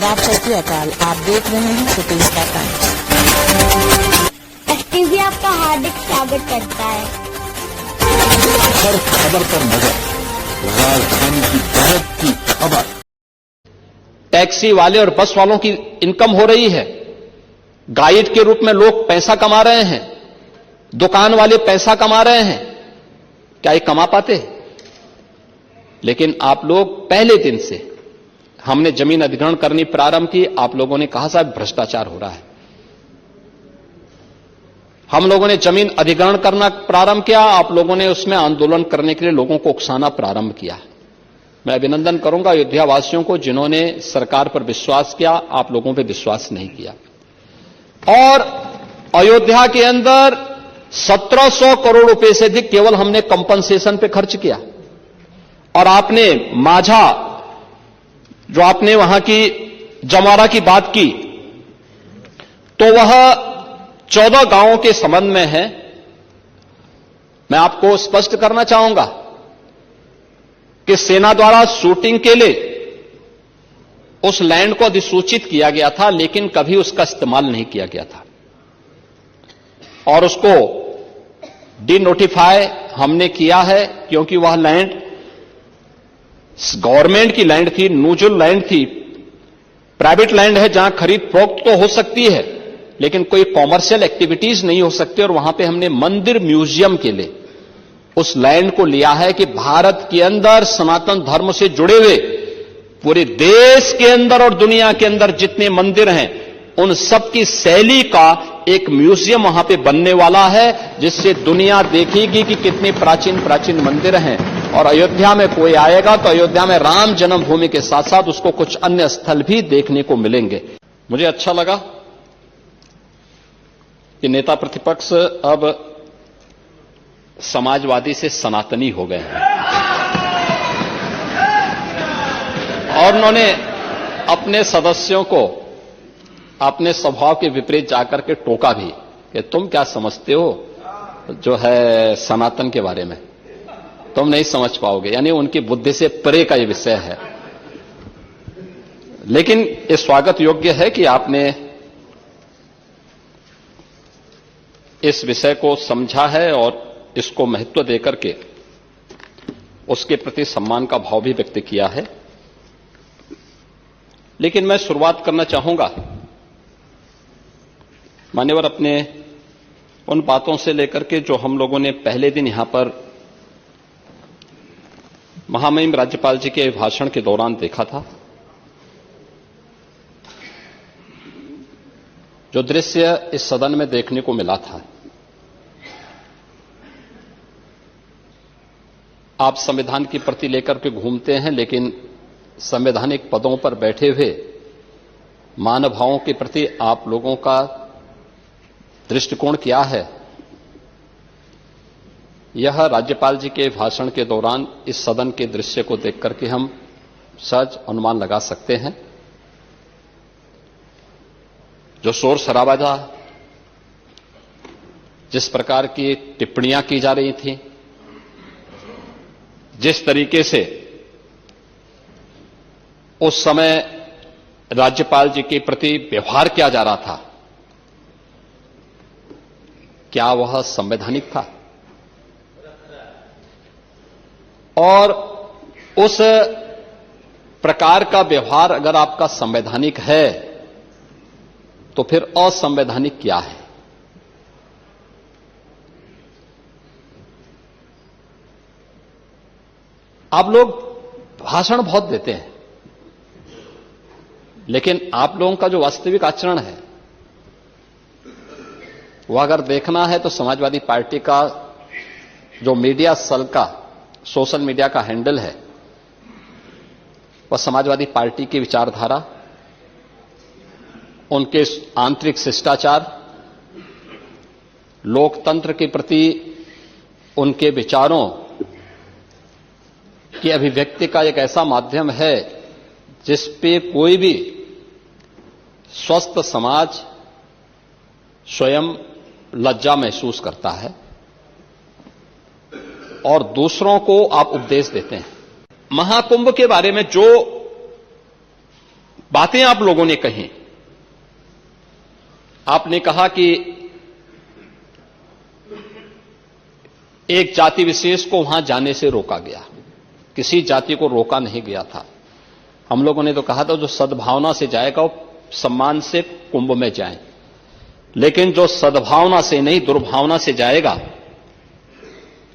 आदाब सत श्री अकाल। आप देख रहे हैं सुपरस्टार टाइम्स। एसटीवी आपका हार्दिक स्वागत करता है। हर खबर पर नजर, राजधानी की बहुत की खबर। टैक्सी वाले और बस वालों की इनकम हो रही है, गाइड के रूप में लोग पैसा कमा रहे हैं, दुकान वाले पैसा कमा रहे हैं। क्या ये कमा पाते? लेकिन आप लोग पहले दिन से हमने जमीन अधिग्रहण करनी प्रारंभ की, आप लोगों ने कहा साहब भ्रष्टाचार हो रहा है। हम लोगों ने जमीन अधिग्रहण करना प्रारंभ किया, आप लोगों ने उसमें आंदोलन करने के लिए लोगों को उकसाना प्रारंभ किया। मैं अभिनंदन करूंगा अयोध्या वासियों को जिन्होंने सरकार पर विश्वास किया, आप लोगों पर विश्वास नहीं किया। और अयोध्या के अंदर 1700 करोड़ रुपए से अधिक केवल हमने कंपनसेशन पे खर्च किया। और आपने माझा, जो आपने वहां की जमारा की बात की, तो वह 14 गांवों के संबंध में है। मैं आपको स्पष्ट करना चाहूंगा कि सेना द्वारा शूटिंग के लिए उस लैंड को अधिसूचित किया गया था, लेकिन कभी उसका इस्तेमाल नहीं किया गया था। और उसको डिनोटिफाई हमने किया है, क्योंकि वह लैंड गवर्नमेंट की लैंड थी, न्यूट्रल लैंड थी, प्राइवेट लैंड है जहां खरीद फरोख्त तो हो सकती है, लेकिन कोई कॉमर्शियल एक्टिविटीज नहीं हो सकती। और वहां पे हमने मंदिर म्यूजियम के लिए उस लैंड को लिया है कि भारत के अंदर सनातन धर्म से जुड़े हुए पूरे देश के अंदर और दुनिया के अंदर जितने मंदिर हैं, उन सब की शैली का एक म्यूजियम वहां पे बनने वाला है, जिससे दुनिया देखेगी कि कितने प्राचीन प्राचीन मंदिर हैं। और अयोध्या में कोई आएगा तो अयोध्या में राम जन्मभूमि के साथ साथ उसको कुछ अन्य स्थल भी देखने को मिलेंगे। मुझे अच्छा लगा कि नेता प्रतिपक्ष अब समाजवादी से सनातनी हो गए हैं और उन्होंने अपने सदस्यों को अपने स्वभाव के विपरीत जाकर के टोका भी कि तुम क्या समझते हो जो है सनातन के बारे में, तुम नहीं समझ पाओगे। यानी उनकी बुद्धि से परे का यह विषय है। लेकिन ये स्वागत योग्य है कि आपने इस विषय को समझा है और इसको महत्व देकर के उसके प्रति सम्मान का भाव भी व्यक्त किया है। लेकिन मैं शुरुआत करना चाहूंगा मान्यवर अपने उन बातों से लेकर के जो हम लोगों ने पहले दिन यहां पर महामहिम राज्यपाल जी के भाषण के दौरान देखा था। जो दृश्य इस सदन में देखने को मिला था, आप संविधान की प्रति लेकर के घूमते हैं, लेकिन संवैधानिक पदों पर बैठे हुए मानवभावों के प्रति आप लोगों का दृष्टिकोण क्या है, यह राज्यपाल जी के भाषण के दौरान इस सदन के दृश्य को देख करके हम सहज अनुमान लगा सकते हैं। जो शोर शराबा था, जिस प्रकार की टिप्पणियां की जा रही थी, जिस तरीके से उस समय राज्यपाल जी के प्रति व्यवहार किया जा रहा था, क्या वह संवैधानिक था? और उस प्रकार का व्यवहार अगर आपका संवैधानिक है तो फिर असंवैधानिक क्या है? आप लोग भाषण बहुत देते हैं, लेकिन आप लोगों का जो वास्तविक आचरण है वह अगर देखना है तो समाजवादी पार्टी का जो मीडिया सेल का सोशल मीडिया का हैंडल है, वह समाजवादी पार्टी की विचारधारा, उनके आंतरिक शिष्टाचार, लोकतंत्र के प्रति उनके विचारों की अभिव्यक्ति का एक ऐसा माध्यम है जिस पे कोई भी स्वस्थ समाज स्वयं लज्जा महसूस करता है और दूसरों को आप उपदेश देते हैं। महाकुंभ के बारे में जो बातें आप लोगों ने कही। आपने कहा कि एक जाति विशेष को वहां जाने से रोका गया। किसी जाति को रोका नहीं गया था। हम लोगों ने तो कहा था जो सद्भावना से जाएगा वो सम्मान से कुंभ में जाए, लेकिन जो सद्भावना से नहीं दुर्भावना से जाएगा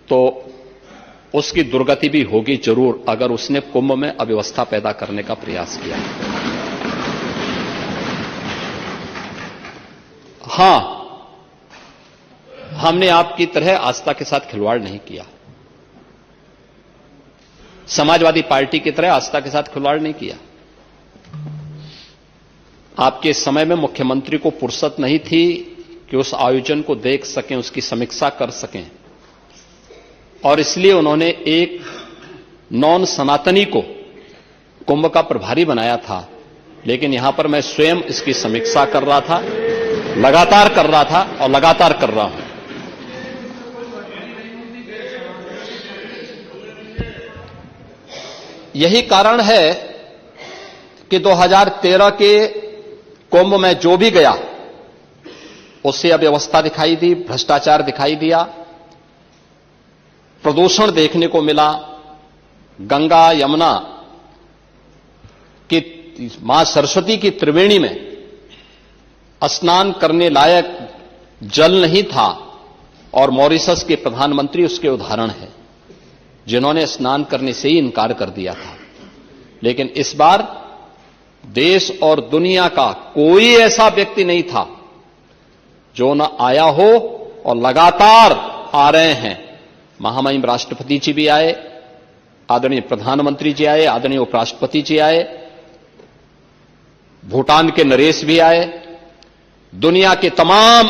तो उसकी दुर्गति भी होगी जरूर, अगर उसने कुंभ में अव्यवस्था पैदा करने का प्रयास किया। हां, हमने आपकी तरह आस्था के साथ खिलवाड़ नहीं किया, समाजवादी पार्टी की तरह आस्था के साथ खिलवाड़ नहीं किया। आपके समय में मुख्यमंत्री को फुर्सत नहीं थी कि उस आयोजन को देख सकें, उसकी समीक्षा कर सकें, और इसलिए उन्होंने एक नॉन सनातनी को कुंभ का प्रभारी बनाया था। लेकिन यहां पर मैं स्वयं इसकी समीक्षा कर रहा था, लगातार कर रहा था और लगातार कर रहा हूं। यही कारण है कि 2013 के कुंभ में जो भी गया उससे अव्यवस्था दिखाई दी, भ्रष्टाचार दिखाई दिया, प्रदूषण देखने को मिला। गंगा यमुना की मां सरस्वती की त्रिवेणी में स्नान करने लायक जल नहीं था, और मॉरिशस के प्रधानमंत्री उसके उदाहरण हैं, जिन्होंने स्नान करने से ही इनकार कर दिया था। लेकिन इस बार देश और दुनिया का कोई ऐसा व्यक्ति नहीं था जो न आया हो, और लगातार आ रहे हैं। महामहिम राष्ट्रपति जी भी आए, आदरणीय प्रधानमंत्री जी आए, आदरणीय उपराष्ट्रपति जी आए, भूटान के नरेश भी आए, दुनिया के तमाम